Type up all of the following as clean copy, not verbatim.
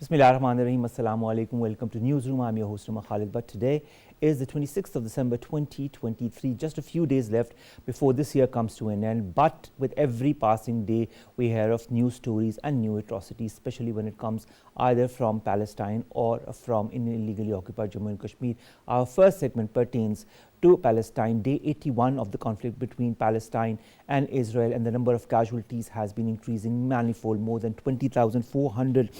Bismillahirrahmanirrahim. Assalamu alaikum. Welcome to Newsroom. I'm your host, Omar Khalid. But today is the 26th of December 2023. Just a few days left before this year comes to an end. But with every passing day, we hear of new stories and new atrocities, especially when it comes either from Palestine or from illegally occupied Jammu and Kashmir. Our first segment pertains to Palestine, day 81 of the conflict between Palestine and Israel, and the number of casualties has been increasing manifold. More than 20,400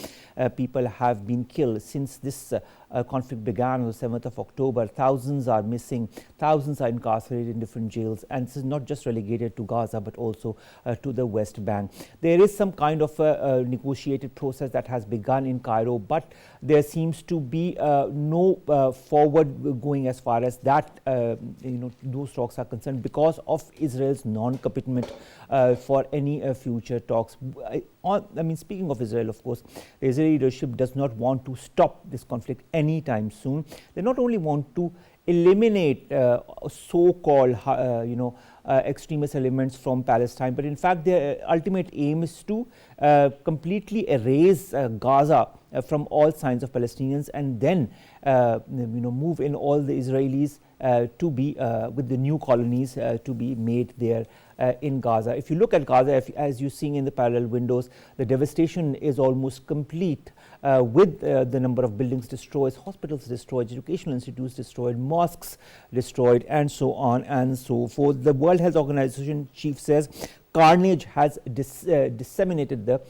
people have been killed since this conflict began on the 7th of October. Thousands are missing, thousands are incarcerated in different jails, and this is not just relegated to Gaza but also to the West Bank. There is some kind of a negotiated process that has begun in Cairo, but there seems to be no forward going as far as that those talks are concerned because of Israel's non-commitment for any future talks. Speaking of Israel, of course, the Israeli leadership does not want to stop this conflict anytime soon. They not only want to eliminate so-called extremist elements from Palestine, but in fact their ultimate aim is to completely erase Gaza from all signs of Palestinians, and then move in all the Israelis to be with the new colonies to be made there in Gaza. If you look at Gaza, as you're seeing in the parallel windows, the devastation is almost complete with the number of buildings destroyed, hospitals destroyed, educational institutes destroyed, mosques destroyed, and so on and so forth. The World Health Organization chief says carnage has disseminated the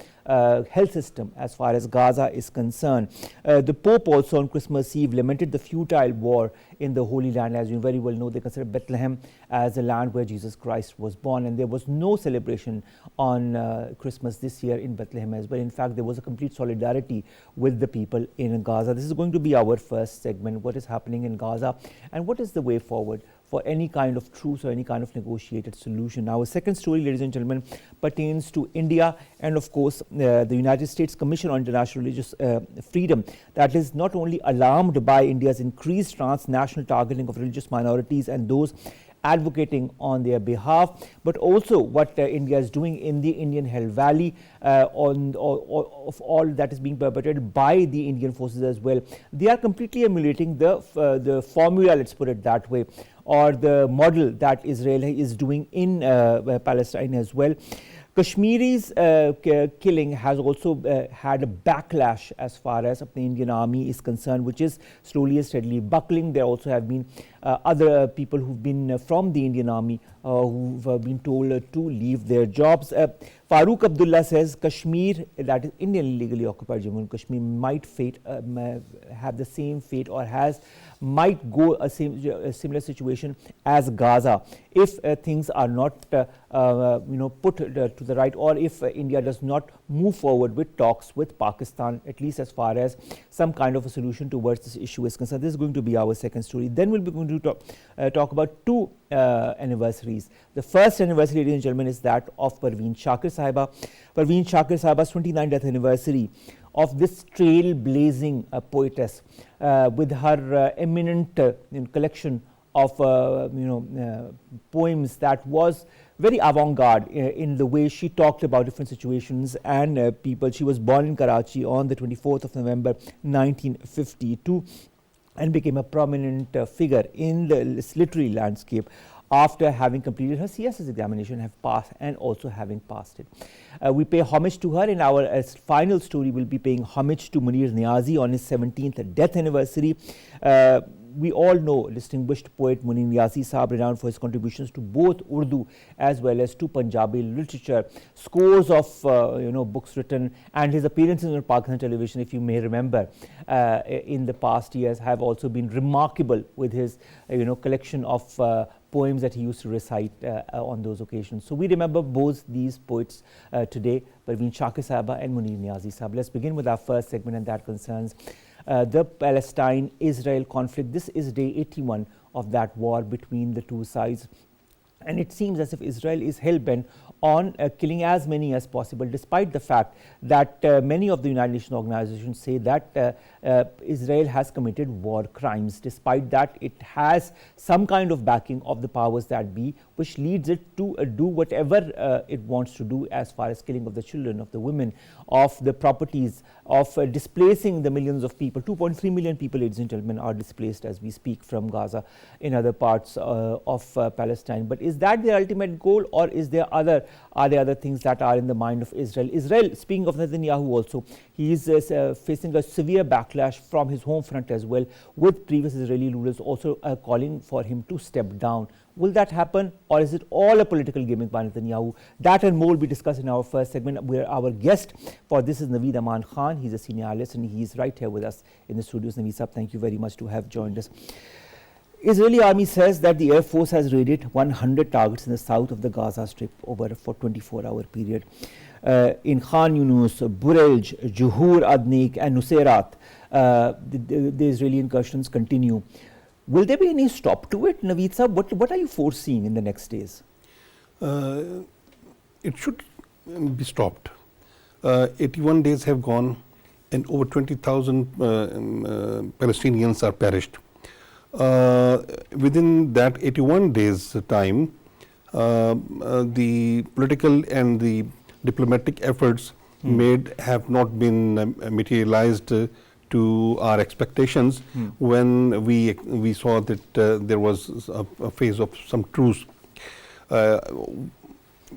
health system as far as Gaza is concerned. The Pope also on Christmas Eve lamented the futile war in the Holy Land. As you very well know, they consider Bethlehem as the land where Jesus Christ was born, and there was no celebration on Christmas this year in Bethlehem as well. In fact, there was a complete solidarity with the people in Gaza. This is going to be our first segment, what is happening in Gaza and what is the way forward for any kind of truce or any kind of negotiated solution. Our second story, ladies and gentlemen, pertains to India and of course the United States Commission on International Religious Freedom, that is not only alarmed by India's increased transnational targeting of religious minorities and those advocating on their behalf, but also what India is doing in the Indian Hell Valley of all that is being perpetrated by the Indian forces as well. They are completely emulating the formula, let's put it that way, or the model that Israel is doing in Palestine as well. Kashmiri's killing has also had a backlash as far as the Indian army is concerned, which is slowly and steadily buckling. There also have been other people who've been from the Indian army who've been told to leave their jobs. Farooq Abdullah says Kashmir, that is Indian illegally occupied Jammu and Kashmir, might have the same fate or might go a similar situation as Gaza if things are not put to the right, or if India does not move forward with talks with Pakistan, at least as far as some kind of a solution towards this issue is concerned. This is going to be our second story. Then we'll be going to talk about two anniversaries. The first anniversary, ladies and gentlemen, is that of Parveen Shakir Sahiba. Parveen Shakir Sahiba's 29th death anniversary of this trailblazing poetess with her eminent collection of poems that was very avant-garde in the way she talked about different situations and people. She was born in Karachi on the 24th of November 1952 and became a prominent figure in the literary landscape after having completed her CSS examination and also having passed it. We pay homage to her. In our final story, we'll be paying homage to Munir Niazi on his 17th death anniversary. We all know distinguished poet Munir Niazi Sahab, renowned for his contributions to both Urdu as well as to Punjabi literature. Scores of books written, and his appearances on Pakistan television, if you may remember, in the past years have also been remarkable with his collection of poems that he used to recite on those occasions. So we remember both these poets today, Parveen Shakir Sahaba and Munir Niazi Sahab. Let's begin with our first segment, and that concerns the Palestine-Israel conflict. This is day 81 of that war between the two sides, and it seems as if Israel is hell-bent on killing as many as possible, despite the fact that many of the United Nations organizations say that Israel has committed war crimes. Despite that, it has some kind of backing of the powers that be, which leads it to do whatever it wants to do as far as killing of the children, of the women, of the properties, of displacing the millions of people. 2.3 million people, ladies and gentlemen, are displaced as we speak from Gaza in other parts of Palestine. But is that the ultimate goal, or are there other things that are in the mind of Israel? Israel, speaking of Netanyahu also, he is facing a severe backlash from his home front as well, with previous Israeli rulers also calling for him to step down. Will that happen, or is it all a political gimmick by Netanyahu? That and more will be discussed in our first segment, where our guest for this is Naveed Aman Khan. He's a senior analyst and he's right here with us in the studios. Naveed Sahab, thank you very much to have joined us. Israeli army says that the Air Force has raided 100 targets in the south of the Gaza Strip over a 24-hour period. In Khan Yunus, Burej, Juhur Adnik and Nuseirat, the Israeli incursions continue. Will there be any stop to it, Naveed Sahab? What are you foreseeing in the next days? It should be stopped. 81 days have gone and over 20,000 Palestinians are perished. Within that 81 days time, the political and the diplomatic efforts made have not been materialized to our expectations when we saw that there was a phase of some truce.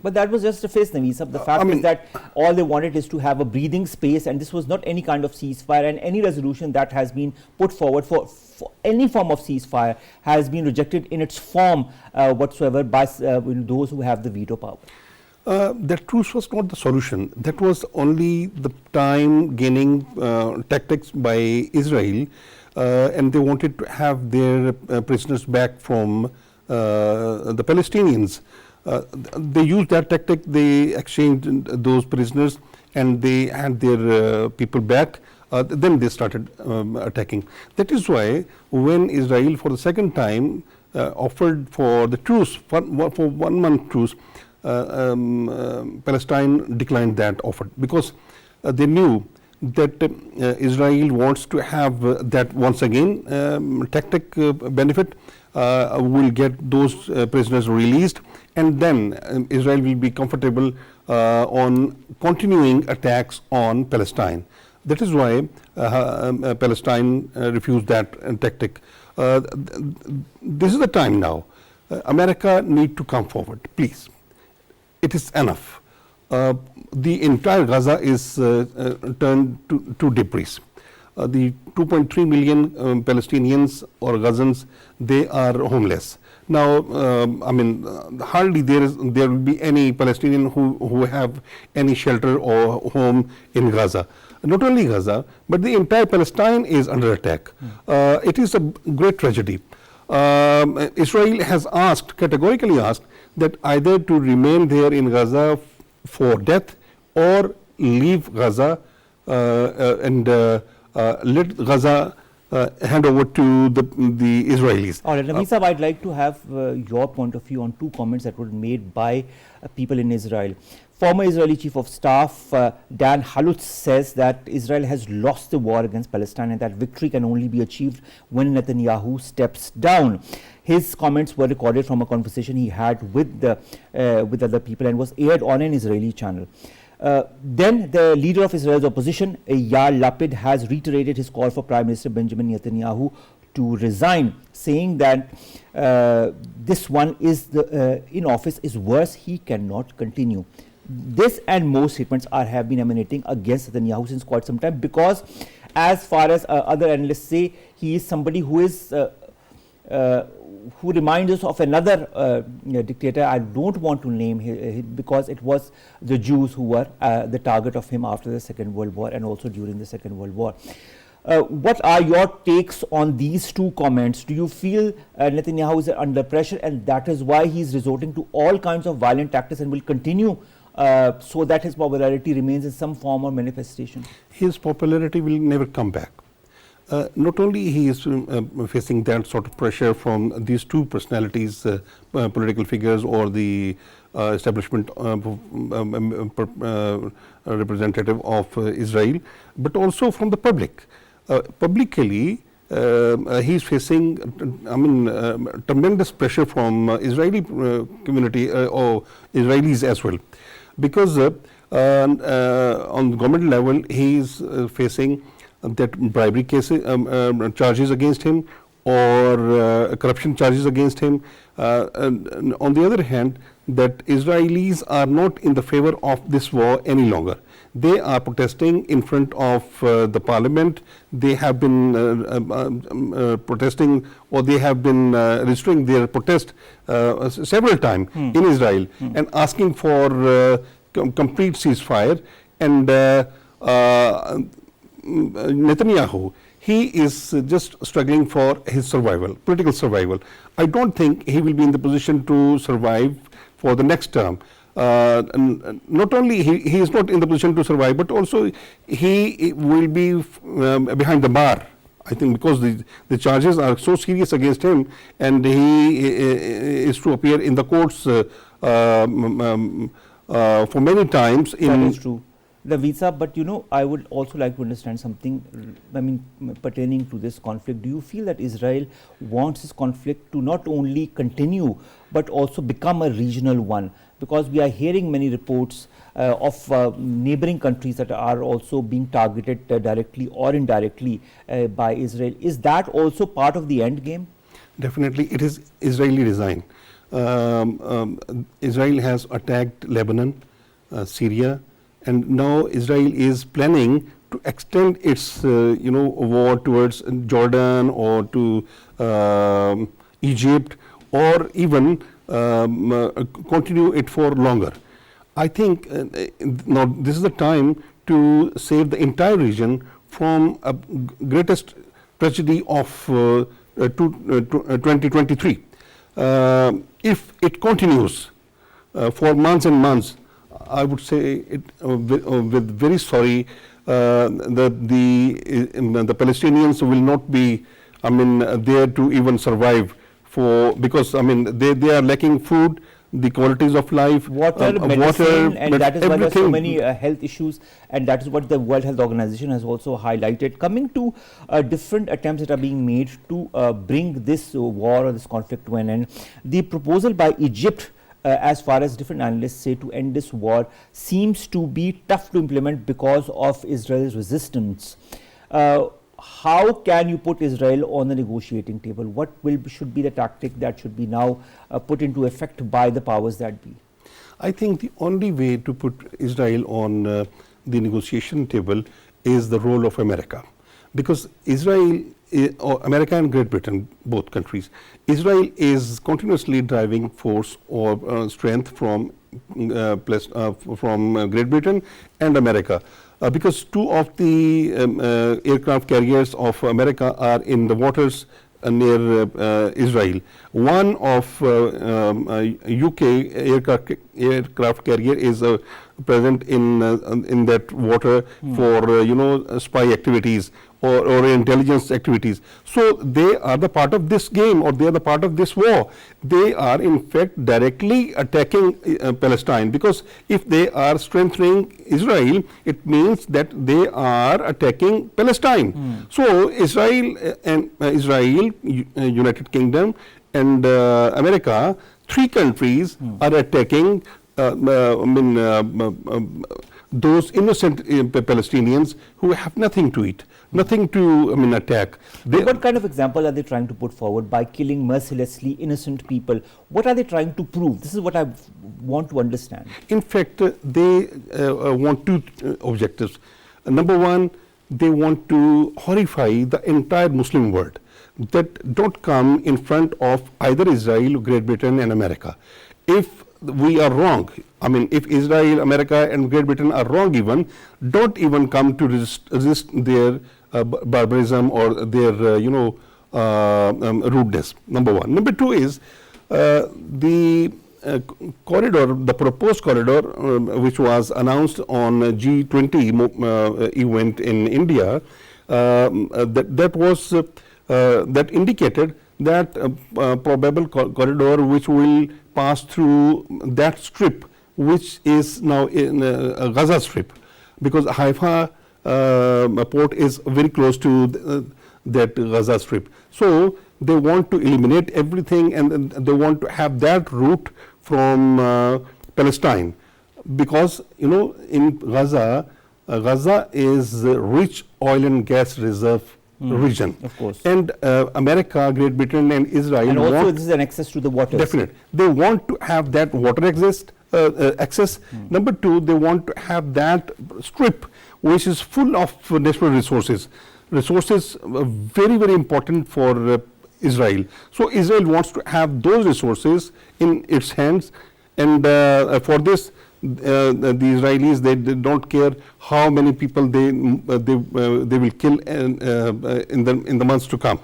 But that was just a phase, Naveed Sahab. The fact is that all they wanted is to have a breathing space, and this was not any kind of ceasefire, and any resolution that has been put forward for any form of ceasefire has been rejected in its form whatsoever by those who have the veto power. That truce was not the solution. That was only the time gaining tactics by Israel, and they wanted to have their prisoners back from the Palestinians. They used that tactic. They exchanged those prisoners and they had their people back. Then they started attacking. That is why when Israel for the second time offered for the truce, for 1 month truce, Palestine declined that offer, because they knew that Israel wants to have that once again tactic benefit, will get those prisoners released, and then Israel will be comfortable on continuing attacks on Palestine. That is why Palestine refused that tactic. This is the time now. America need to come forward, please. It is enough. The entire Gaza is turned to debris. The 2.3 million Palestinians or Gazans, they are homeless. Now, hardly there will be any Palestinian who have any shelter or home in Gaza. Not only Gaza, but the entire Palestine is under attack. It is a great tragedy. Israel has categorically asked, that either to remain there in Gaza for death or leave Gaza and let Gaza hand over to the Israelis. All right, Naveed Sahab, I'd like to have your point of view on two comments that were made by people in Israel. Former Israeli Chief of Staff Dan Halutz says that Israel has lost the war against Palestine and that victory can only be achieved when Netanyahu steps down. His comments were recorded from a conversation he had with other people and was aired on an Israeli channel. Then the leader of Israel's opposition, Yair Lapid, has reiterated his call for Prime Minister Benjamin Netanyahu to resign, saying that this one is in office is worse, he cannot continue. This and more statements have been emanating against Netanyahu since quite some time, because as far as other analysts say, he is somebody who is who reminds us of another dictator. I don't want to name him because it was the Jews who were the target of him after the Second World War and also during the Second World War. What are your takes on these two comments? Do you feel Netanyahu is under pressure and that is why he is resorting to all kinds of violent tactics and will continue so that his popularity remains in some form or manifestation? His popularity will never come back. Not only he is facing that sort of pressure from these two personalities, political figures or the establishment representative of Israel, but also from the public. Publicly, he is facing, tremendous pressure from Israeli community or Israelis as well, because on the government level he is facing that bribery cases, charges against him, or corruption charges against him. And on the other hand, that Israelis are not in the favor of this war any longer. They are protesting in front of the parliament. They have been protesting, or they have been registering their protest several times in Israel and asking for complete ceasefire. And Netanyahu, he is just struggling for his survival, political survival. I don't think he will be in the position to survive for the next term. Not only he is not in the position to survive, but also he will be behind the bar, I think, because the charges are so serious against him, and he is to appear in the courts for many times. That is true. The visa, but I would also like to understand something, pertaining to this conflict. Do you feel that Israel wants this conflict to not only continue, but also become a regional one? Because we are hearing many reports of neighboring countries that are also being targeted directly or indirectly by Israel. Is that also part of the end game? Definitely, it is Israeli design. Israel has attacked Lebanon, Syria, and now Israel is planning to extend its war towards Jordan or to Egypt, or even continue it for longer. I think now this is the time to save the entire region from a greatest tragedy of 2023. If it continues for months and months, I would say it with very sorry that the Palestinians will not be there to even survive, because they are lacking food, the qualities of life, water, medicine, and that is why there are so many health issues, and that is what the World Health Organization has also highlighted. Coming to different attempts that are being made to bring this war or this conflict to an end, the proposal by Egypt, as far as different analysts say, to end this war seems to be tough to implement because of Israel's resistance. How can you put Israel on the negotiating table? What should be the tactic that should be now put into effect by the powers that be? I think the only way to put Israel on the negotiation table is the role of America, because Israel, or America and Great Britain, both countries, Israel is continuously driving force or strength from Great Britain and America. Because two of the aircraft carriers of America are in the waters near Israel. One of UK aircraft carrier is present in that water for spy activities or intelligence activities. So they are the part of this game, or they are the part of this war. They are in fact directly attacking Palestine, because if they are strengthening Israel, it means that they are attacking Palestine. So Israel and United Kingdom and America, three countries are attacking those innocent Palestinians who have nothing to eat, nothing to attack. What kind of example are they trying to put forward by killing mercilessly innocent people? What are they trying to prove? This is what I want to understand. In fact, they want two objectives. Number one, they want to horrify the entire Muslim world, that don't come in front of either Israel, Great Britain and America. If we are wrong, if Israel, America and Great Britain are wrong, even don't even come to resist their barbarism or their rudeness. Number one. Number two is the corridor, the proposed corridor, which was announced on G20 event in India. that indicated that probable corridor which will pass through that strip, which is now in Gaza Strip, because Haifa port is very close to that Gaza Strip. So they want to eliminate everything, and they want to have that route from Palestine, because in Gaza, Gaza is a rich oil and gas reserve region. Of course. And America, Great Britain and Israel and also this is an access to the waters. Definitely. They want to have that water access. Number two, they want to have that strip which is full of natural resources. Resources very, very important for Israel. So Israel wants to have those resources in its hands, and for this the Israelis, they don't care how many people they will kill in the months to come.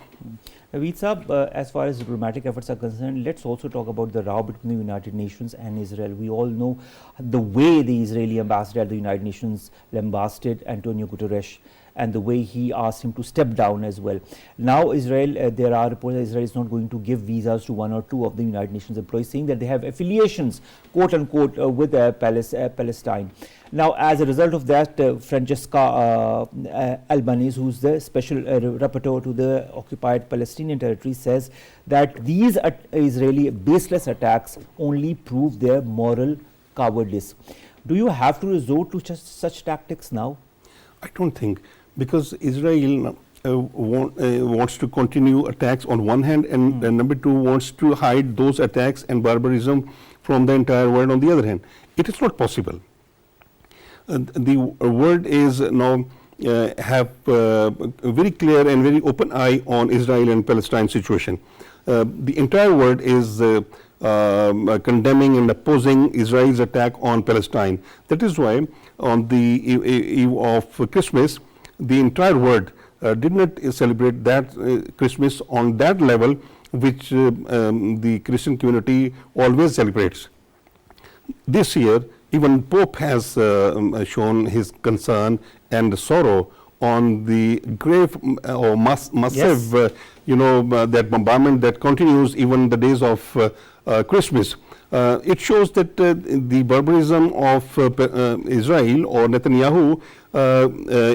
Naveed Saab, as far as diplomatic efforts are concerned, let's also talk about the row between the United Nations and Israel. We all know the way the Israeli ambassador at the United Nations lambasted Antonio Guterres, and the way he asked him to step down as well. Now Israel, there are reports that Israel is not going to give visas to one or two of the United Nations employees, saying that they have affiliations, quote unquote, with Palestine. Now, as a result of that, Francesca Albanese, who's the special rapporteur to the occupied Palestinian territory, says that these Israeli baseless attacks only prove their moral cowardice. Do you have to resort to such tactics now? I don't think, because Israel wants to continue attacks on one hand, and number two, wants to hide those attacks and barbarism from the entire world on the other hand. It is not possible. The world is now have a very clear and very open eye on Israel and Palestine situation. The entire world is condemning and opposing Israel's attack on Palestine. That is why on the eve of Christmas, the entire world did not celebrate that Christmas on that level which the Christian community always celebrates. This year, even Pope has shown his concern and sorrow on the grave or massive, that bombardment that continues even the days of Christmas. It shows that the barbarism of Israel or Netanyahu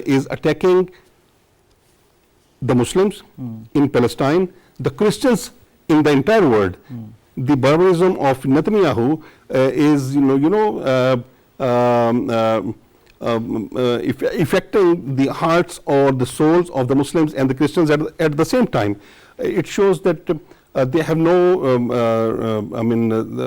is attacking the Muslims in Palestine, the Christians in the entire world. The barbarism of Netanyahu is, affecting the hearts or the souls of the Muslims and the Christians at the same time. It shows that they have no,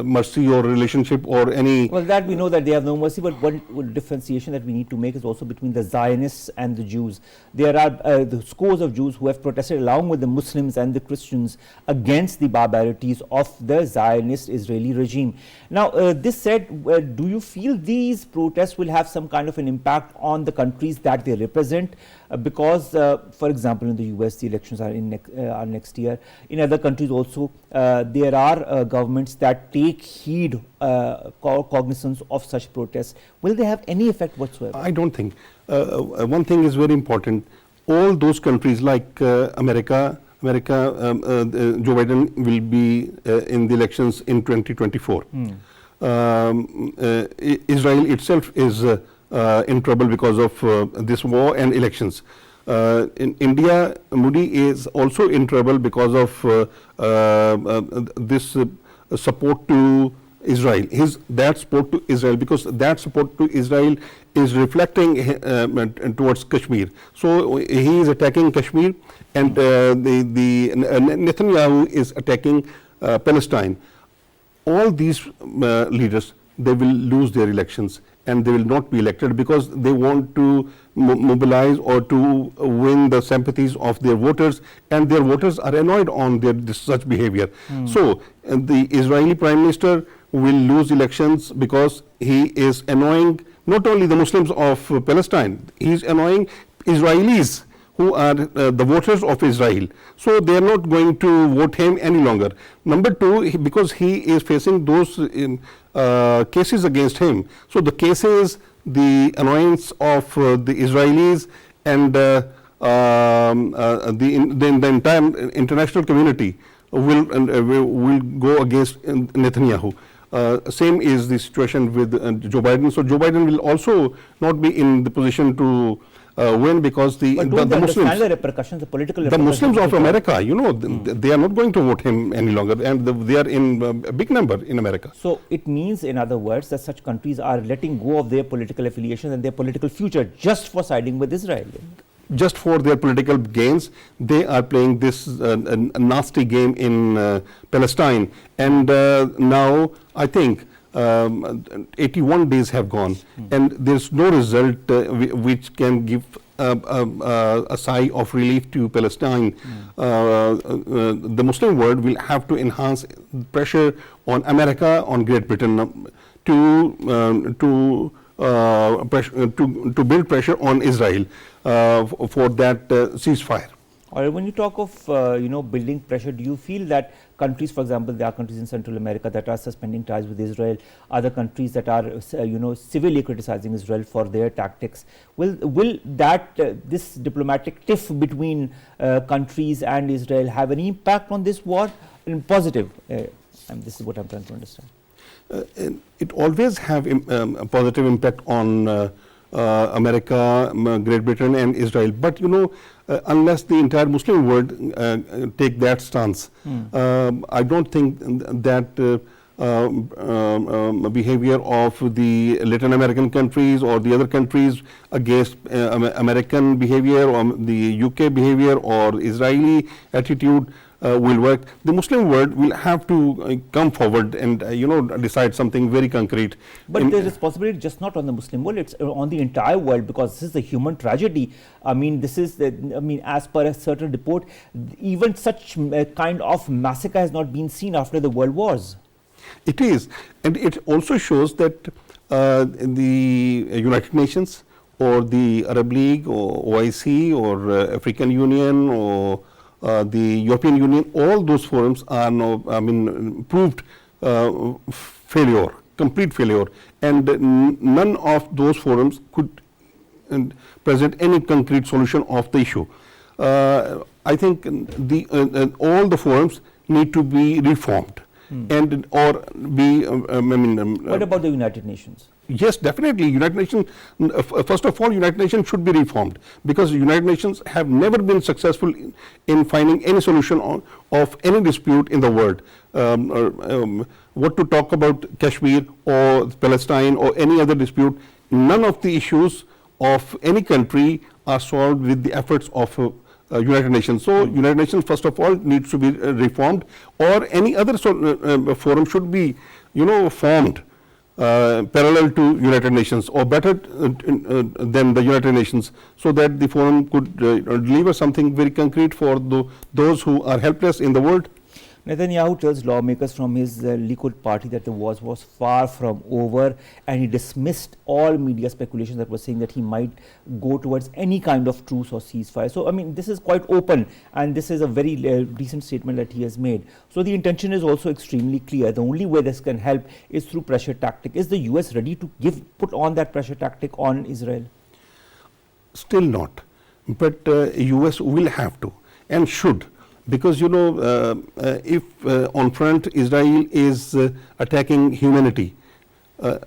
mercy or relationship or any. Well, that we know that they have no mercy, but one differentiation that we need to make is also between the Zionists and the Jews. There are the scores of Jews who have protested along with the Muslims and the Christians against the barbarities of the Zionist Israeli regime. Now, this said, do you feel these protests will have some kind of an impact on the countries that they represent? Because, for example, in the US, the elections are are next year. In other countries also, there are governments that take heed, cognizance of such protests. Will they have any effect whatsoever? I don't think. One thing is very important. All those countries like America, Joe Biden will be in the elections in 2024. Israel itself is in trouble because of this war and elections. In India, Modi is also in trouble because of this support to Israel. That support to Israel, because that support to Israel is reflecting towards Kashmir. So he is attacking Kashmir, and the Netanyahu is attacking Palestine. All these leaders, they will lose their elections and they will not be elected because they want to mobilize or to win the sympathies of their voters, and their voters are annoyed on such behavior. So the Israeli Prime Minister will lose elections because he is annoying not only the Muslims of Palestine, he is annoying Israelis who are the voters of Israel. So they are not going to vote him any longer. Number two, because he is facing those cases against him. So the cases, the annoyance of the Israelis and the entire international community will go against Netanyahu. Same is the situation with Joe Biden. So Joe Biden will also not be in the position to win, because the Muslims, the repercussions, the political the Muslims of America, you know, they are not going to vote him any longer, and they are in a big number in America. So it means, in other words, that such countries are letting go of their political affiliations and their political future just for siding with Israel. Just for their political gains, they are playing this nasty game in Palestine. And now I think 81 days have gone, and there's no result which can give a sigh of relief to Palestine. The Muslim world will have to enhance pressure on America, on Great Britain, to build pressure on Israel for that ceasefire. Or when you talk of building pressure, do you feel that countries, for example, there are countries in Central America that are suspending ties with Israel, other countries that are severely criticizing Israel for their tactics, will that this diplomatic tiff between countries and Israel have any impact on this war in positive? And this is what I'm trying to understand. It always have a positive impact on America, Great Britain and Israel, but unless the entire Muslim world take that stance, I don't think that behavior of the Latin American countries or the other countries against American behavior or the UK behavior or Israeli attitude will work. The Muslim world will have to come forward and decide something very concrete. But the responsibility just not on the Muslim world, it's on the entire world, because this is a human tragedy. I mean, this is as per a certain report, even such kind of massacre has not been seen after the world wars. It is, and it also shows that the United Nations or the Arab League or OIC or African Union or the European Union, all those forums are now, proved failure, complete failure, and none of those forums could present any concrete solution of the issue. I think all the forums need to be reformed. And or be what about the United Nations? Yes, definitely. United Nations, first of all, United Nations should be reformed, because United Nations have never been successful in finding any solution of any dispute in the world. What to talk about Kashmir or Palestine or any other dispute, none of the issues of any country are solved with the efforts of United Nations. So United Nations first of all needs to be reformed, or any other forum should be formed parallel to United Nations or better than the United Nations, so that the forum could deliver something very concrete for those who are helpless in the world. Netanyahu tells lawmakers from his Likud party that the war was far from over, and he dismissed all media speculations that were saying that he might go towards any kind of truce or ceasefire. So, this is quite open, and this is a very recent statement that he has made. So, the intention is also extremely clear. The only way this can help is through pressure tactic. Is the US ready to put on that pressure tactic on Israel? Still not, but US will have to and should. Because if on front Israel is attacking humanity,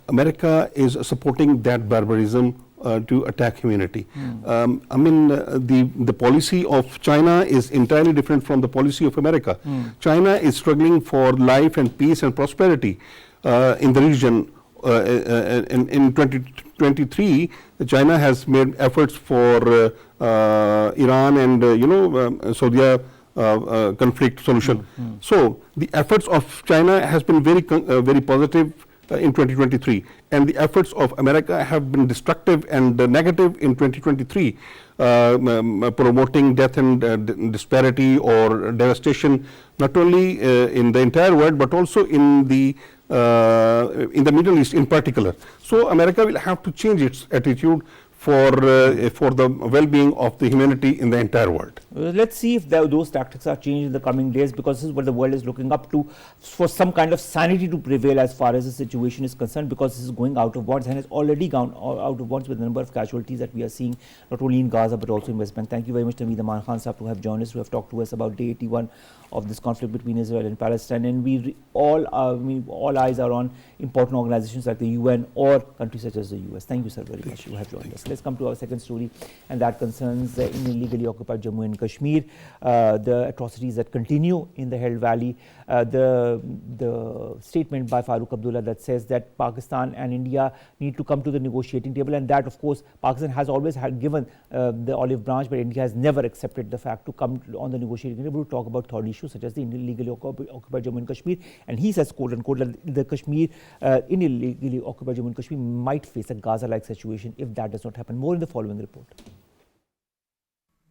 America is supporting that barbarism to attack humanity. The policy of China is entirely different from the policy of America. China is struggling for life and peace and prosperity in the region. In 2023, China has made efforts for Iran and Saudi conflict solution. So the efforts of China has been very positive in 2023, and the efforts of America have been destructive and negative in 2023, promoting death and disparity or devastation, not only in the entire world but also in the Middle East in particular. So America will have to change its attitude for the well-being of the humanity in the entire world. Let's see if those tactics are changed in the coming days, because this is what the world is looking up to, for some kind of sanity to prevail as far as the situation is concerned, because this is going out of bounds and has already gone out of bounds with the number of casualties that we are seeing, not only in Gaza but also in West Bank. Thank you very much, Naveed, Aman Khan Sahab, to have joined us, to have talked to us about day 81 of this conflict between Israel and Palestine. And all eyes are on important organizations like the UN or countries such as the US. Thank you, sir, very much. You have joined us. Let's come to our second story, and that concerns in illegally occupied Jammu and Kashmir, the atrocities that continue in the Hill Valley. The statement by Farooq Abdullah that says that Pakistan and India need to come to the negotiating table, and that, of course, Pakistan has always given the olive branch, but India has never accepted the fact to come on the negotiating table to talk about third issues such as the illegally occupied Jammu and Kashmir. And he says, quote unquote, that the Kashmir, in illegally occupied Jammu and Kashmir, might face a Gaza-like situation if that does not happen. More in the following report.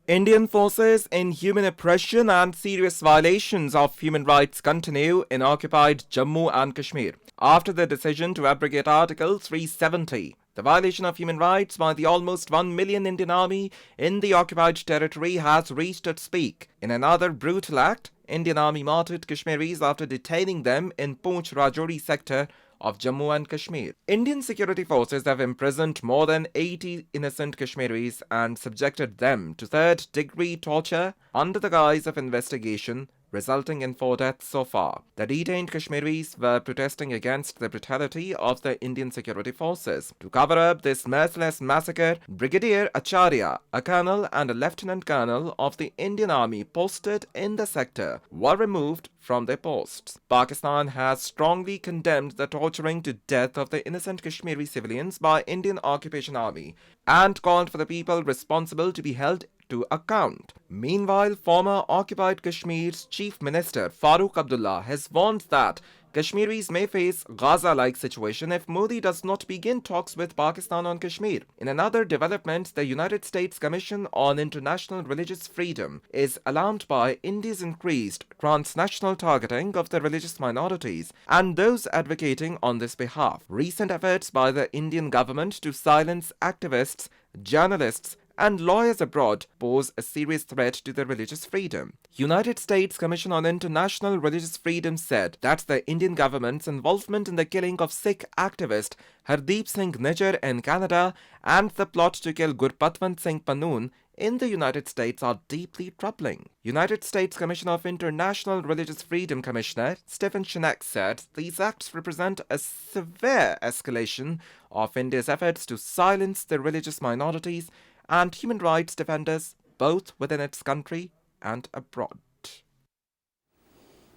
Indian forces in human oppression and serious violations of human rights continue in occupied Jammu and Kashmir. After the decision to abrogate Article 370, the violation of human rights by the almost 1 million Indian army in the occupied territory has reached its peak. In another brutal act, Indian army martyred Kashmiris after detaining them in Poonch Rajouri sector of Jammu and Kashmir. Indian security forces have imprisoned more than 80 innocent Kashmiris and subjected them to third-degree torture under the guise of investigation, resulting in 4 deaths so far. The detained Kashmiris were protesting against the brutality of the Indian security forces. To cover up this merciless massacre, Brigadier Acharya, a colonel and a lieutenant colonel of the Indian Army posted in the sector, were removed from their posts. Pakistan has strongly condemned the torturing to death of the innocent Kashmiri civilians by Indian Occupation Army and called for the people responsible to be held to account. Meanwhile, former occupied Kashmir's Chief Minister Farooq Abdullah has warned that Kashmiris may face Gaza-like situation if Modi does not begin talks with Pakistan on Kashmir. In another development, the United States Commission on International Religious Freedom is alarmed by India's increased transnational targeting of the religious minorities and those advocating on this behalf. Recent efforts by the Indian government to silence activists, journalists, and lawyers abroad pose a serious threat to their religious freedom. United States Commission on International Religious Freedom said that the Indian government's involvement in the killing of Sikh activist Hardeep Singh Nijjar in Canada and the plot to kill Gurpatwant Singh Pannoon in the United States are deeply troubling. United States Commission of International Religious Freedom Commissioner Stephen Schneck said these acts represent a severe escalation of India's efforts to silence the religious minorities and human rights defenders both within its country and abroad.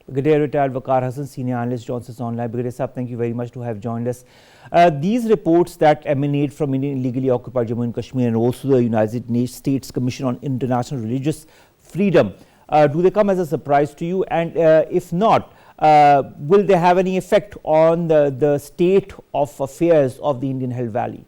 Brigadier retired Waqar Hassan, senior analyst, joins us online. Brigadier Sahab, thank you very much to have joined us. These reports that emanate from Indian illegally occupied Jammu and Kashmir and also the United States Commission on International Religious Freedom, do they come as a surprise to you? And if not, will they have any effect on the state of affairs of the Indian Hill Valley?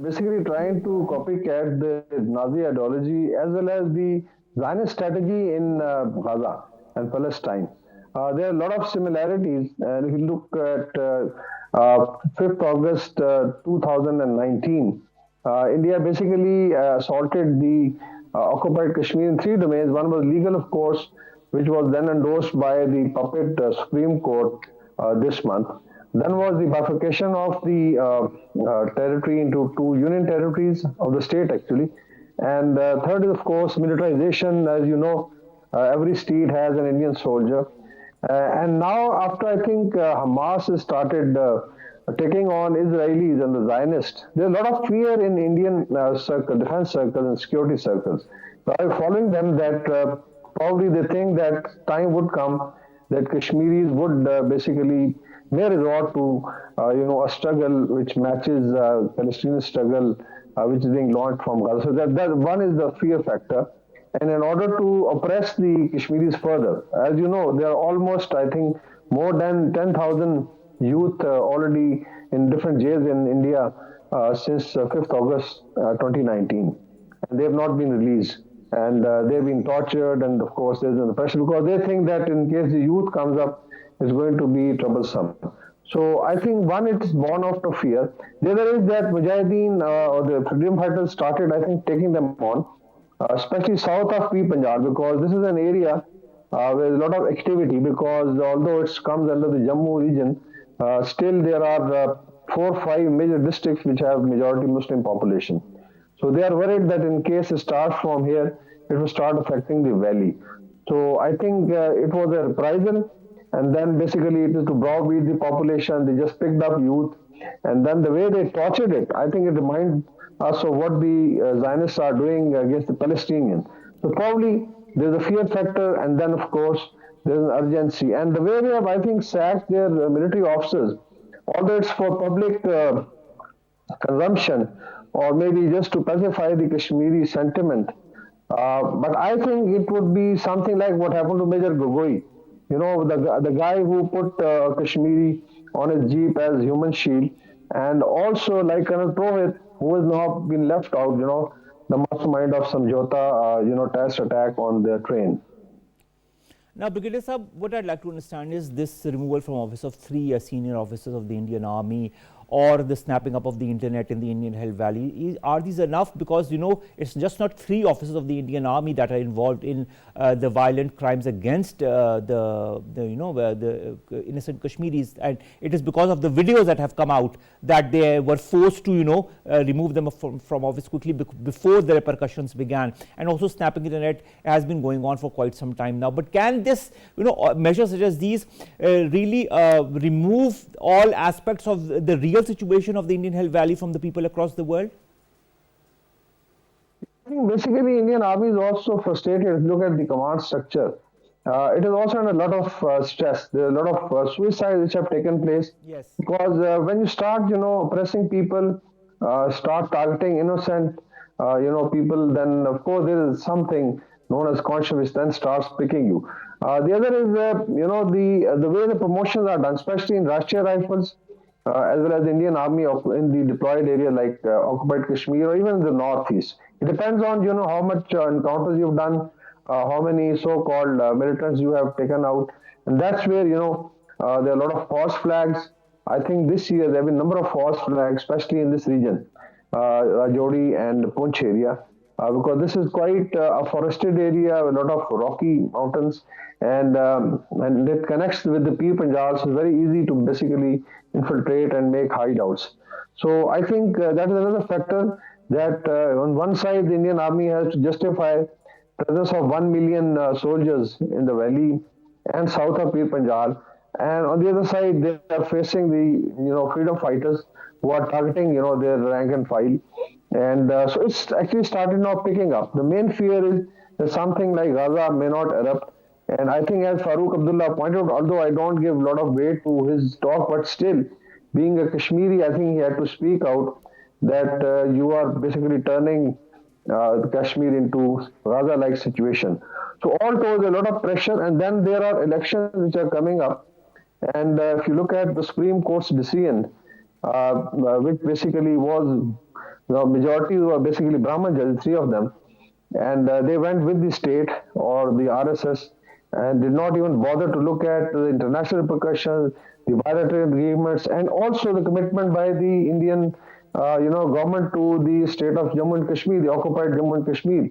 Basically trying to copycat the Nazi ideology as well as the Zionist strategy in Gaza and Palestine. There are a lot of similarities, and if you look at 5th August 2019, India basically assaulted the occupied Kashmir in 3 domains. One was legal, of course, which was then endorsed by the puppet Supreme Court this month. Then was the bifurcation of the territory into 2 union territories of the state, actually. And third is, of course, militarization. As you know, every state has an Indian soldier. And now, after I think Hamas has started taking on Israelis and the Zionists, there's a lot of fear in Indian defense circles and security circles. So I'm following them that probably they think that time would come that Kashmiris would basically may resort to a struggle which matches Palestinian struggle which is being launched from Gaza. So that one is the fear factor. And in order to oppress the Kashmiris further, as you know, there are almost, I think, more than 10,000 youth already in different jails in India since 5th August 2019. And they have not been released. And they've been tortured, and of course there's an oppression because they think that in case the youth comes up, it's going to be troublesome. So I think one, it's born out of fear. The other is that Mujahideen or the freedom fighters started, I think, taking them on, especially south of Punjab, because this is an area with a lot of activity. Because although it comes under the Jammu region, still there are 4 or 5 major districts which have majority Muslim population. So they are worried that in case it starts from here, it will start affecting the valley. So I think it was a reprisal, and then basically it is to browbeat the population. They just picked up youth, and then the way they tortured it, I think it reminds us of what the Zionists are doing against the Palestinians. So probably there's a fear factor, and then of course there's an urgency. And the way they have, I think, sacked their military officers, although it's for public consumption or maybe just to pacify the Kashmiri sentiment. But I think it would be something like what happened to Major Gogoi. You know, the guy who put Kashmiri on his jeep as human shield, and also like Colonel Prohit, who has now been left out, you know, the mastermind of Samjhota, terrorist attack on their train. Now, Brigadier Sahab, what I'd like to understand is this removal from office of 3 senior officers of the Indian Army, or the snapping up of the internet in the Indian Hill Valley. Are these enough? Because, you know, it's just not 3 officers of the Indian Army that are involved in the violent crimes against the innocent Kashmiris, and it is because of the videos that have come out that they were forced to, remove them from office quickly before the repercussions began. And also snapping internet has been going on for quite some time now. But can this, measures such as these really remove all aspects of the real situation of the Indian Hill Valley from the people across the world? I think basically Indian Army is also frustrated. Look at the command structure. It is also under a lot of stress. There are a lot of suicides which have taken place. Yes. Because when you start, oppressing people, start targeting innocent, people, then of course there is something known as conscience which then starts picking you. The other is, the way the promotions are done, especially in Rashtriya Rifles, as well as the Indian Army in the deployed area like occupied Kashmir or even the northeast. It depends on how much encounters you've done, how many so-called militants you have taken out, and that's where there are a lot of false flags. I think this year there have been a number of false flags, especially in this region, Rajouri and Poonch area, because this is quite a forested area, a lot of rocky mountains, and it connects with the Punjab, so it's very easy to basically infiltrate and make hideouts. So I think that is another factor that on one side the Indian Army has to justify presence of 1 million soldiers in the valley and south of Punjab, and on the other side they are facing the freedom fighters who are targeting their rank and file, and so it's actually started now picking up. The main fear is that something like Gaza may not erupt. And I think, as Farooq Abdullah pointed out, although I don't give a lot of weight to his talk, but still, being a Kashmiri, I think he had to speak out that you are basically turning Kashmir into Gaza-like situation. So all told, a lot of pressure, and then there are elections which are coming up. And if you look at the Supreme Court's decision, which basically was, the majority were basically Brahmin judges, 3 of them, and they went with the state or the RSS, and did not even bother to look at the international repercussions, the bilateral agreements, and also the commitment by the Indian, government to the state of Jammu and Kashmir, the occupied Jammu and Kashmir.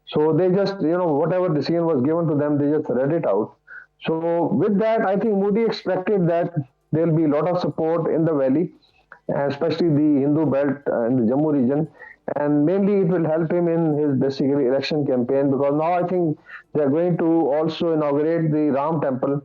So they just, whatever decision was given to them, they just read it out. So with that, I think Modi expected that there will be a lot of support in the valley, especially the Hindu belt in the Jammu region. And mainly it will help him in his basically election campaign, because now I think they are going to also inaugurate the Ram temple,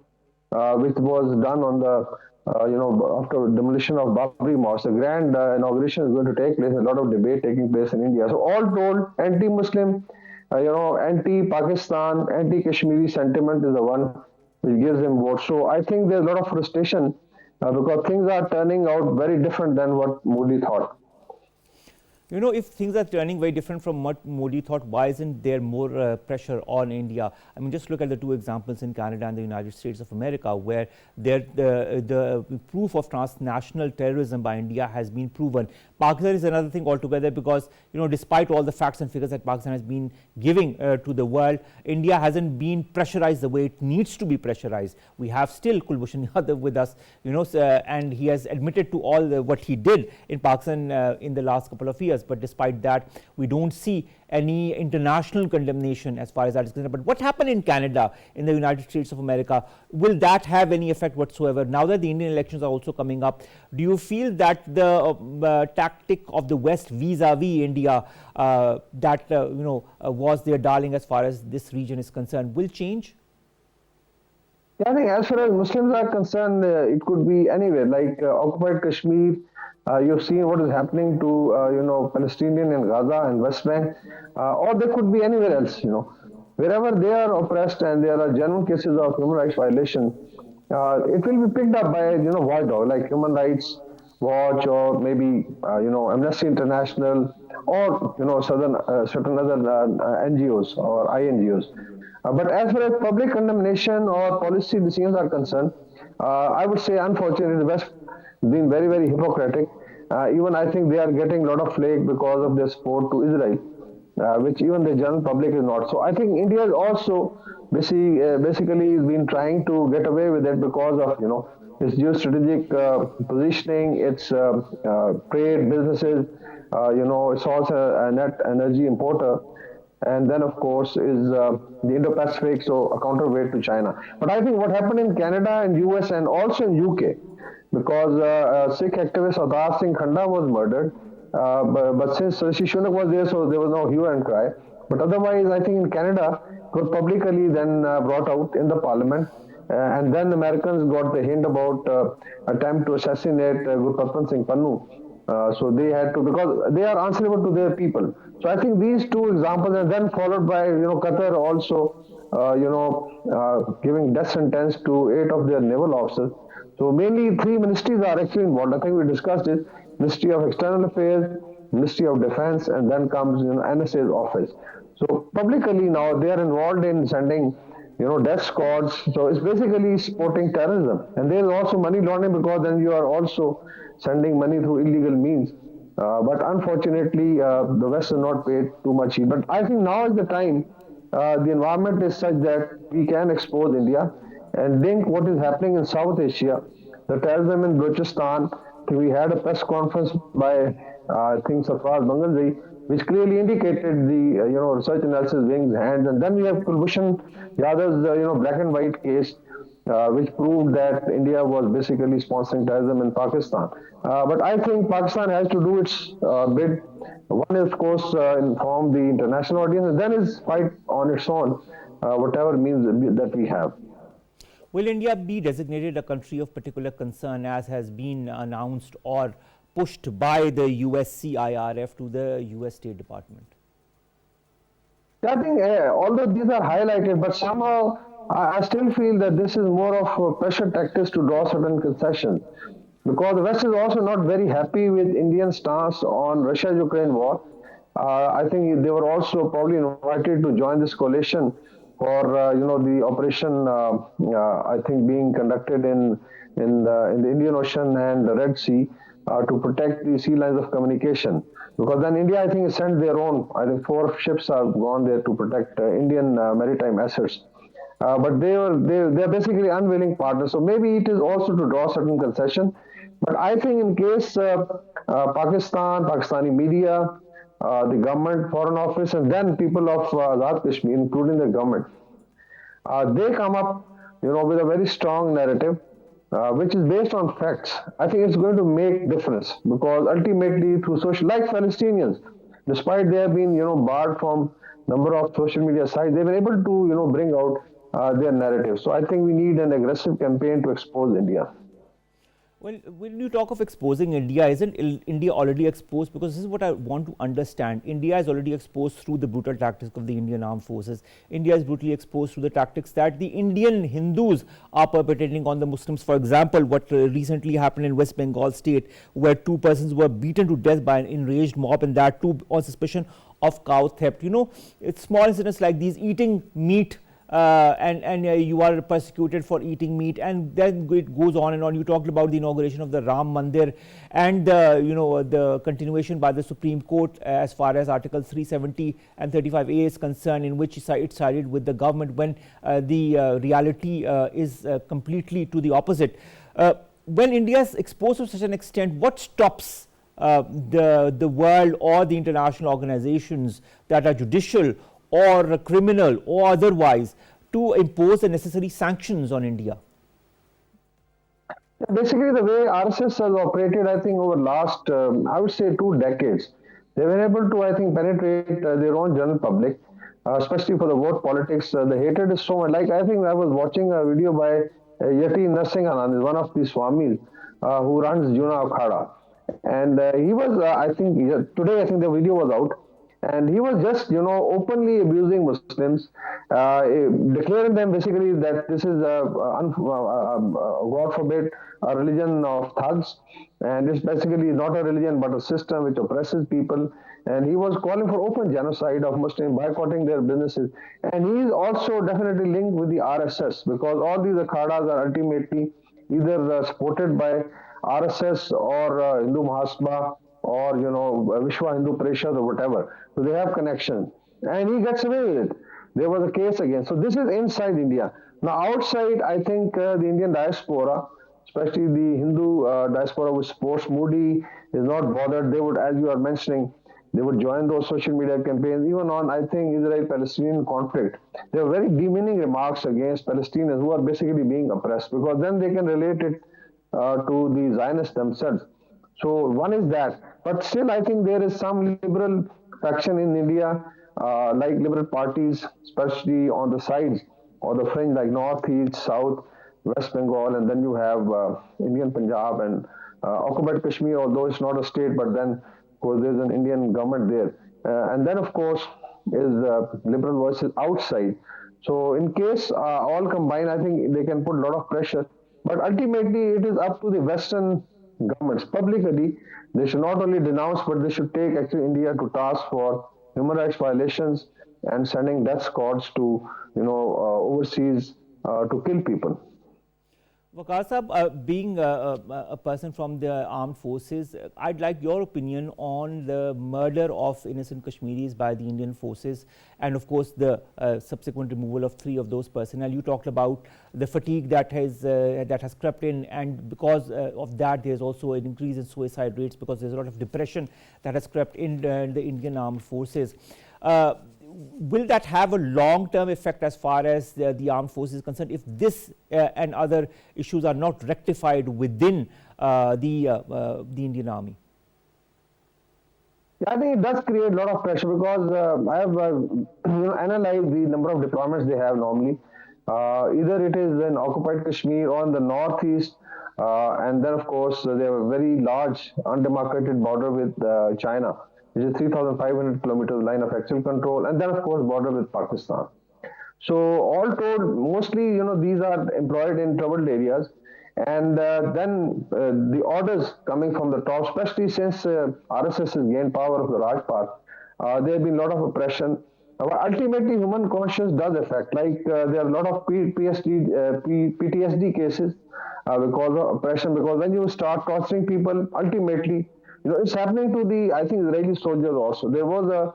which was done on the, after demolition of Babri Mosque. A grand inauguration is going to take place, a lot of debate taking place in India. So all told, anti-Muslim, anti-Pakistan, anti-Kashmiri sentiment is the one which gives him votes. So I think there's a lot of frustration because things are turning out very different than what Modi thought. If things are turning very different from what Modi thought, why isn't there more pressure on India? I mean, just look at the 2 examples in Canada and the United States of America, where the proof of transnational terrorism by India has been proven. Pakistan is another thing altogether, because despite all the facts and figures that Pakistan has been giving to the world, India hasn't been pressurized the way it needs to be pressurized. We have still Kulbhushan Yadav with us, and he has admitted to all what he did in Pakistan in the last couple of years. But despite that, we don't see any international condemnation as far as that is concerned. But what happened in Canada, in the United States of America, will that have any effect whatsoever? Now that the Indian elections are also coming up, do you feel that the tactic of the West vis-a-vis India that was their darling as far as this region is concerned will change? Yeah, I think as far as Muslims are concerned, it could be anywhere, like occupied Kashmir. You've seen what is happening to Palestinian in Gaza and West Bank, or they could be anywhere else. Wherever they are oppressed and there are genuine cases of human rights violation, it will be picked up by watchdog like Human Rights Watch, or maybe Amnesty International, or certain other NGOs or INGOs. But as far as public condemnation or policy decisions are concerned, I would say unfortunately the West being very, very hypocritic. Even I think they are getting a lot of flake because of their support to Israel, which even the general public is not. So I think India is also basically been trying to get away with it because of its geostrategic positioning, its trade businesses. It's also a net energy importer. And then, of course, is the Indo-Pacific, so a counterweight to China. But I think what happened in Canada and US and also in UK, because Sikh activist Avtar Singh Khanda was murdered, but since Rishi Sunak was there, so there was no hue and cry. But otherwise, I think in Canada, it was publicly then brought out in the parliament, and then Americans got the hint about attempt to assassinate Gurpatman Singh Pannu. So they had to, because they are answerable to their people. So I think these two examples, and then followed by Qatar also giving death sentence to 8 of their naval officers. So mainly 3 ministries are actually involved. I think we discussed it: Ministry of External Affairs, Ministry of Defense, and then comes NSA's office. So publicly now they are involved in sending death squads. So it's basically supporting terrorism. And there is also money laundering, because then you are also sending money through illegal means. But unfortunately, the West has not paid too much heed. But I think now is the time. The environment is such that we can expose India and link what is happening in South Asia, the terrorism in Balochistan. We had a press conference by, I think, Sarfraz Bangalji, which clearly indicated the research analysis wing's hands. And then we have Kulbhushan Yadav's black and white case, which proved that India was basically sponsoring terrorism in Pakistan. But I think Pakistan has to do its bit. One is, of course, inform the international audience, and then is fight on its own, whatever means that we have. Will India be designated a country of particular concern, as has been announced or pushed by the USCIRF to the US State Department? I think although these are highlighted, but somehow I still feel that this is more of pressure tactics to draw certain concessions, because the West is also not very happy with Indian stance on Russia-Ukraine war. I think they were also probably invited to join this coalition for the operation I think being conducted in the Indian Ocean and the Red Sea to protect the sea lines of communication. Because then India, I think, has sent their own. I think 4 ships have gone there to protect Indian maritime assets. But they are basically unwilling partners. So maybe it is also to draw certain concession. But I think in case Pakistan, Pakistani media, the government, foreign office, and then people of Azad Kashmir, including the government, they come up, with a very strong narrative, which is based on facts. I think it's going to make difference, because ultimately through social, like Palestinians, despite they have been, barred from number of social media sites, they've been able to, bring out their narrative. So I think we need an aggressive campaign to expose India. Well, when you talk of exposing India, isn't India already exposed? Because this is what I want to understand. India is already exposed through the brutal tactics of the Indian armed forces. India is brutally exposed through the tactics that the Indian Hindus are perpetrating on the Muslims. For example, what recently happened in West Bengal state, where 2 persons were beaten to death by an enraged mob, and that too on suspicion of cow theft. It's small incidents like these, eating meat and you are persecuted for eating meat, and then it goes on and on. You talked about the inauguration of the Ram Mandir and the continuation by the Supreme Court as far as Article 370 and 35A is concerned, in which it sided with the government when the reality is completely to the opposite. When India is exposed to such an extent, what stops the world or the international organizations that are judicial or criminal or otherwise to impose the necessary sanctions on India? Basically, the way RSS has operated, I think, over last, I would say, 2 decades, they've been able to, I think, penetrate their own general public, especially for the vote politics. The hatred is so much. Like, I think I was watching a video by Yati Narsingh, one of the Swamis who runs Juna Akhada. And he was, I think, today I think the video was out. And he was just, openly abusing Muslims, declaring them basically that this is, God forbid, a religion of thugs. And it's basically not a religion but a system which oppresses people. And he was calling for open genocide of Muslims, boycotting their businesses. And he is also definitely linked with the RSS, because all these akhadas are ultimately either supported by RSS or Hindu Mahasabha or Vishwa Hindu Parishad or whatever. So they have connection, and he gets away with it. There was a case again. So this is inside India. Now outside, I think the Indian diaspora, especially the Hindu diaspora, which supports Modi, is not bothered. They would, as you are mentioning, they would join those social media campaigns. Even on, I think, Israel-Palestinian conflict, there are very demeaning remarks against Palestinians who are basically being oppressed, because then they can relate it to the Zionists themselves. So one is that, but still I think there is some liberal faction in India, like liberal parties, especially on the sides or the fringe, like North, East, South, West Bengal, and then you have Indian Punjab and occupied Kashmir, although it's not a state, but then of course there's an Indian government there. And then of course is liberal voices outside. So in case all combined, I think they can put a lot of pressure. But ultimately, it is up to the Western governments publicly. They should not only denounce, but they should take actually India to task for human rights violations and sending death squads to overseas to kill people. Waqar Sahab, being a person from the armed forces, I'd like your opinion on the murder of innocent Kashmiris by the Indian forces, and of course the subsequent removal of 3 of those personnel. You talked about the fatigue that has crept in, and because of that there's also an increase in suicide rates, because there's a lot of depression that has crept in the Indian armed forces. Will that have a long-term effect as far as the armed forces is concerned, if this and other issues are not rectified within the Indian Army? Yeah, I think it does create a lot of pressure, because I have analyzed the number of deployments they have normally. Either it is in occupied Kashmir or in the northeast, and then of course they have a very large undemarcated border with China, which is 3,500 kilometers line of actual control, and then of course border with Pakistan. So all told, mostly these are employed in troubled areas, and then the orders coming from the top, especially since RSS has gained power of the Rajpath, there have been a lot of oppression. But ultimately, human conscience does affect. Like there are a lot of PTSD cases because of oppression. Because when you start torturing people, ultimately, it's happening to the, I think, Israeli soldiers also. There was a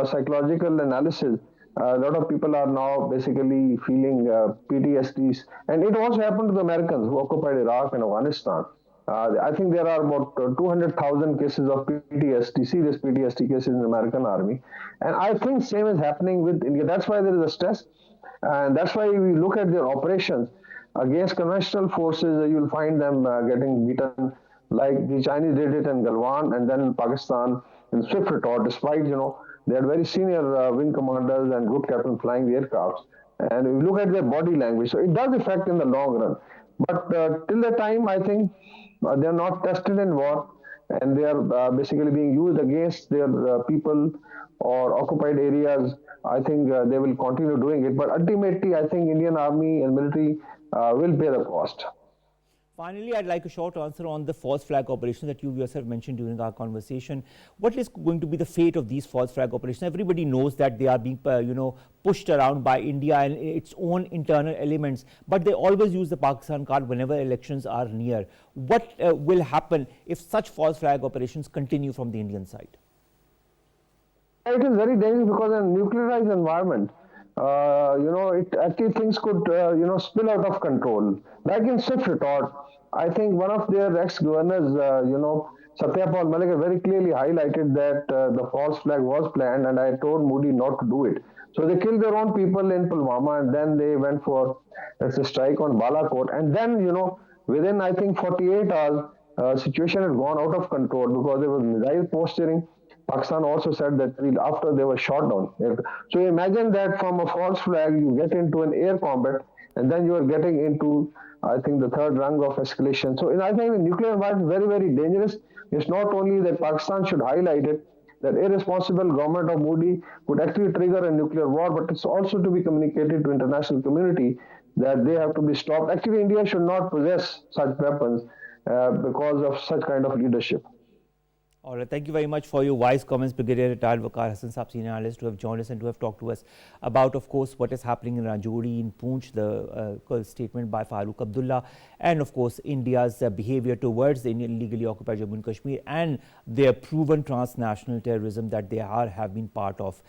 psychological analysis. A lot of people are now basically feeling PTSDs. And it also happened to the Americans who occupied Iraq and Afghanistan. I think there are about 200,000 cases of PTSD, serious PTSD cases in the American Army. And I think same is happening with India. That's why there is a stress. And that's why we look at their operations against conventional forces. You'll find them getting beaten, like the Chinese did it in Galwan, and then Pakistan in swift retort, despite, they had very senior wing commanders and group captains flying the aircrafts. And we look at their body language. So it does affect in the long run. But till the time, I think they are not tested in war, and they are basically being used against their people or occupied areas. I think they will continue doing it. But ultimately, I think Indian Army and military will pay the cost. Finally, I'd like a short answer on the false flag operation that you yourself mentioned during our conversation. What is going to be the fate of these false flag operations? Everybody knows that they are being, pushed around by India and its own internal elements, but they always use the Pakistan card whenever elections are near. What will happen if such false flag operations continue from the Indian side? It is very dangerous because in a nuclearized environment, it actually things could, spill out of control. Like in Swift retort, I think one of their ex-governors, Satyapal Malik, very clearly highlighted that the false flag was planned, and I told Modi not to do it. So they killed their own people in Pulwama, and then they went for a strike on Balakot, and then within I think 48 hours, situation had gone out of control because there was missile posturing. Pakistan also said that after they were shot down. So imagine that from a false flag you get into an air combat, and then you are getting into, I think, the third rung of escalation. So I think the nuclear environment is very, very dangerous. It's not only that Pakistan should highlight it, that irresponsible government of Modi could actually trigger a nuclear war, but it's also to be communicated to international community that they have to be stopped. Actually, India should not possess such weapons because of such kind of leadership. All right, thank you very much for your wise comments, Brigadier Retired Waqar Hassan Saab, Senior Analyst, to have joined us and to have talked to us about, of course, what is happening in Rajouri, in Poonch, the statement by Farooq Abdullah, and of course, India's behavior towards the Indian illegally occupied Jammu and Kashmir and their proven transnational terrorism that they have been part of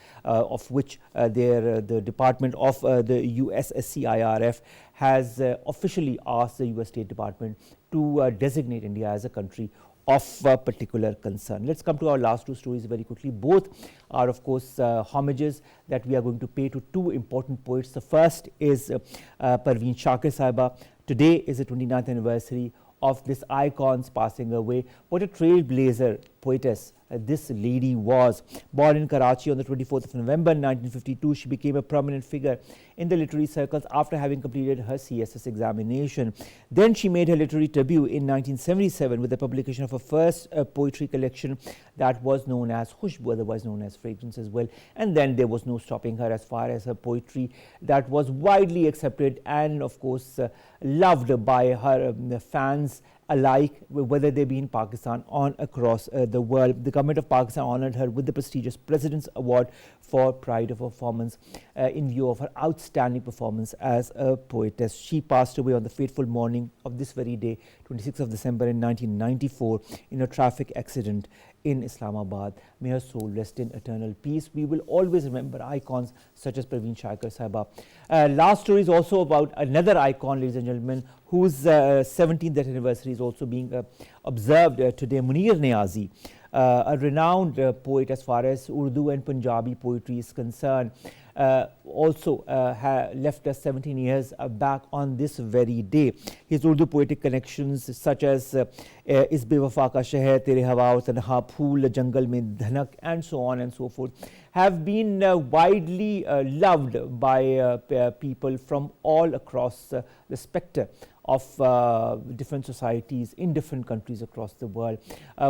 which the Department of the USCIRF has officially asked the US State Department to designate India as a country of particular concern. Let's come to our last two stories very quickly. Both are, of course, homages that we are going to pay to two important poets. The first is Parveen Shakir Sahiba. Today is the 29th anniversary of this icon's passing away. What a trailblazer poetess this lady was. Born in Karachi on the 24th of November 1952, she became a prominent figure in the literary circles after having completed her CSS examination. Then she made her literary debut in 1977 with the publication of her first poetry collection that was known as Khushbu, otherwise known as Fragrance as well. And then there was no stopping her as far as her poetry that was widely accepted and, of course, loved by her fans alike, whether they be in Pakistan or across the world. The government of Pakistan honoured her with the prestigious President's Award for Pride of Performance in view of her outstanding performance as a poetess. She passed away on the fateful morning of this very day, 26th of December in 1994, in a traffic accident in Islamabad. May her soul rest in eternal peace. We will always remember icons such as Parveen Shakir Sahiba. Last story is also about another icon, ladies and gentlemen, whose 17th anniversary is also being observed today, Munir Niazi, a renowned poet as far as Urdu and Punjabi poetry is concerned. Also left us 17 years back on this very day. His Urdu poetic connections such as Is Bewafa Ka Sheher, Tere Hawa Aur Tanha, Phool Jungle Mein Dhanak, and so on and so forth, have been widely loved by people from all across the spectrum of different societies in different countries across the world.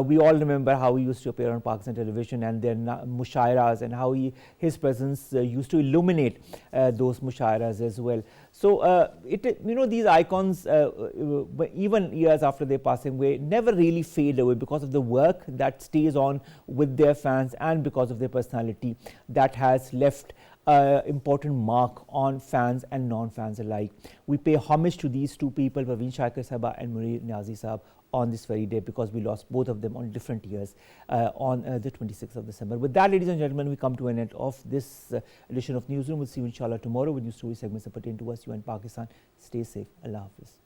We all remember how he used to appear on Pakistan television and their mushairas, and how his presence used to illuminate those mushairas as well. So these icons, even years after their passing away, never really fade away because of the work that stays on with their fans and because of their personality that has left important mark on fans and non-fans alike. We pay homage to these two people, Parveen Shakir Sahiba and Munir Niazi Sahab, on this very day because we lost both of them on different years on the 26th of December. With that, ladies and gentlemen, we come to an end of this edition of Newsroom. We'll see you inshallah tomorrow with new story segments that pertain to us, you and Pakistan. Stay safe. Allah Hafiz.